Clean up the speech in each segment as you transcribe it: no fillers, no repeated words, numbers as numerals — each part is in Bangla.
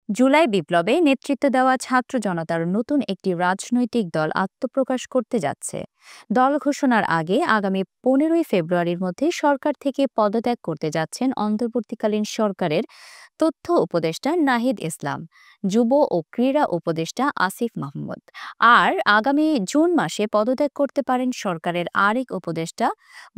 জুলাই বিপ্লবে নেতৃত্ব দেওয়া ছাত্র জনতার নতুন একটি রাজনৈতিক দল আত্মপ্রকাশ করতে যাচ্ছে। দল ঘোষণার আগে আগামী 15ই ফেব্রুয়ারির মধ্যে সরকার থেকে পদত্যাগ করতে যাচ্ছেন অন্তর্বর্তীকালীন সরকারের তথ্য উপদেষ্টা নাহিদ ইসলাম, যুব ও ক্রীড়া উপদেষ্টা আসিফ মাহমুদ। আর আগামী জুন মাসে পদত্যাগ করতে পারেন সরকারের আরেক উপদেষ্টা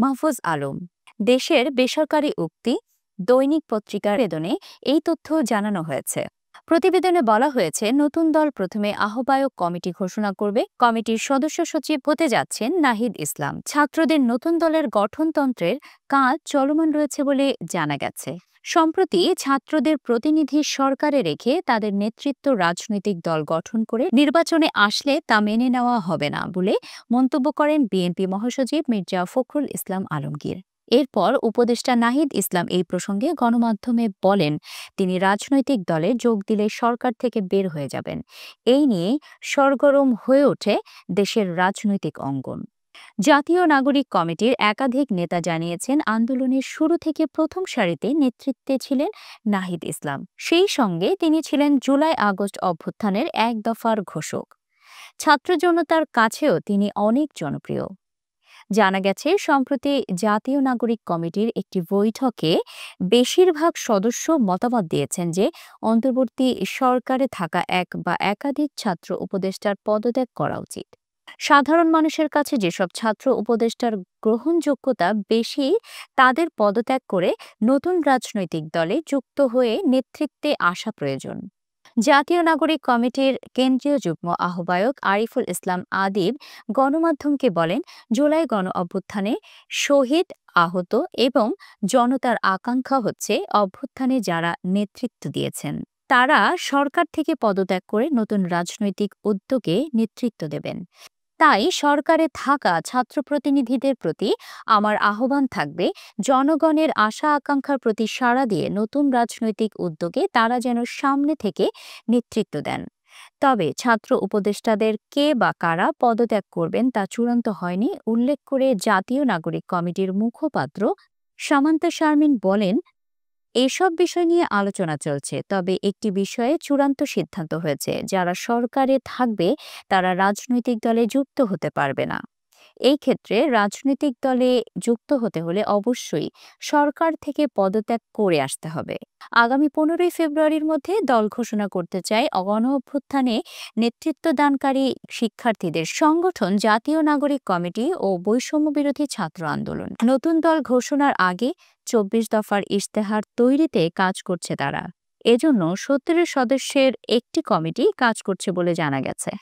মাহফুজ আলম। দেশের বেসরকারি উক্তি দৈনিক পত্রিকার বেদনে এই তথ্য জানানো হয়েছে। প্রতিবেদনে বলা হয়েছে, নতুন দল প্রথমে আহ্বায়ক কমিটি ঘোষণা করবে। কমিটির সদস্য সচিব হতে যাচ্ছেন নাহিদ ইসলাম। ছাত্রদের নতুন দলের গঠনতন্ত্রের কাজ চলমান রয়েছে বলে জানা গেছে। সম্প্রতি ছাত্রদের প্রতিনিধি সরকারে রেখে তাদের নেতৃত্ব রাজনৈতিক দল গঠন করে নির্বাচনে আসলে তা মেনে নেওয়া হবে না বলে মন্তব্য করেন বিএনপি মহাসচিব মির্জা ফখরুল ইসলাম আলমগীর। এরপর উপদেষ্টা নাহিদ ইসলাম এই প্রসঙ্গে গণমাধ্যমে বলেন, তিনি রাজনৈতিক দলে যোগ দিলে সরকার থেকে বের হয়ে যাবেন। এই নিয়ে সরগরম হয়ে ওঠে দেশের রাজনৈতিক অঙ্গন। জাতীয় নাগরিক কমিটির একাধিক নেতা জানিয়েছেন, আন্দোলনের শুরু থেকে প্রথম সারিতে নেতৃত্বে ছিলেন নাহিদ ইসলাম। সেই সঙ্গে তিনি ছিলেন জুলাই আগস্ট অভ্যুত্থানের এক দফার ঘোষক। ছাত্র জনতার কাছেও তিনি অনেক জনপ্রিয়। জানা গেছে, সম্প্রতি জাতীয় নাগরিক কমিটির একটি বৈঠকে বেশিরভাগ সদস্য মতামত দিয়েছেন যে অন্তর্বর্তী সরকারে থাকা এক বা একাধিক ছাত্র উপদেষ্টার পদত্যাগ করা উচিত। সাধারণ মানুষের কাছে যেসব ছাত্র উপদেষ্টার গ্রহণযোগ্যতা বেশি, তাদের পদত্যাগ করে নতুন রাজনৈতিক দলে যুক্ত হয়ে নেতৃত্বে আসা প্রয়োজন। জাতীয় নাগরিক কমিটির কেন্দ্রীয় যুগ্ম আহ্বায়ক আরিফুল ইসলাম আদিব গণমাধ্যমকে বলেন, জুলাই গণ অভ্যুত্থানে শহীদ, আহত এবং জনতার আকাঙ্ক্ষা হচ্ছে অভ্যুত্থানে যারা নেতৃত্ব দিয়েছেন তারা সরকার থেকে পদত্যাগ করে নতুন রাজনৈতিক উদ্যোগে নেতৃত্ব দেবেন। তাই সরকারে থাকা ছাত্র প্রতিনিধিদের প্রতি আমার আহ্বান থাকবে, জনগণের আশা আকাঙ্ক্ষার প্রতি সাড়া দিয়ে নতুন রাজনৈতিক উদ্যোগে তারা যেন সামনে থেকে নেতৃত্ব দেন। তবে ছাত্র উপদেষ্টাদের কে বা কারা পদত্যাগ করবেন তা চূড়ান্ত হয়নি উল্লেখ করে জাতীয় নাগরিক কমিটির মুখপাত্র সামান্তা শারমিন বলেন, এসব বিষয় নিয়ে আলোচনা চলছে, তবে একটি বিষয়ে চূড়ান্ত সিদ্ধান্ত হয়েছে, যারা সরকারে থাকবে তারা রাজনৈতিক দলে যুক্ত হতে পারবে না। এই ক্ষেত্রে রাজনৈতিক দলে যুক্ত হতে হলে অবশ্যই সরকার থেকে পদত্যাগ করে আসতে হবে। আগামী 15ই ফেব্রুয়ারির মধ্যে দল ঘোষণা করতে চায় গণ অভ্যুত্থানে নেতৃত্বদানকারী শিক্ষার্থীদের সংগঠন জাতীয় নাগরিক কমিটি ও বৈষম্য বিরোধী ছাত্র আন্দোলন। নতুন দল ঘোষণার আগে 24 দফার ইশতেহার তৈরিতে কাজ করছে তারা। এজন্য 17 সদস্যের একটি কমিটি কাজ করছে বলে জানা গেছে।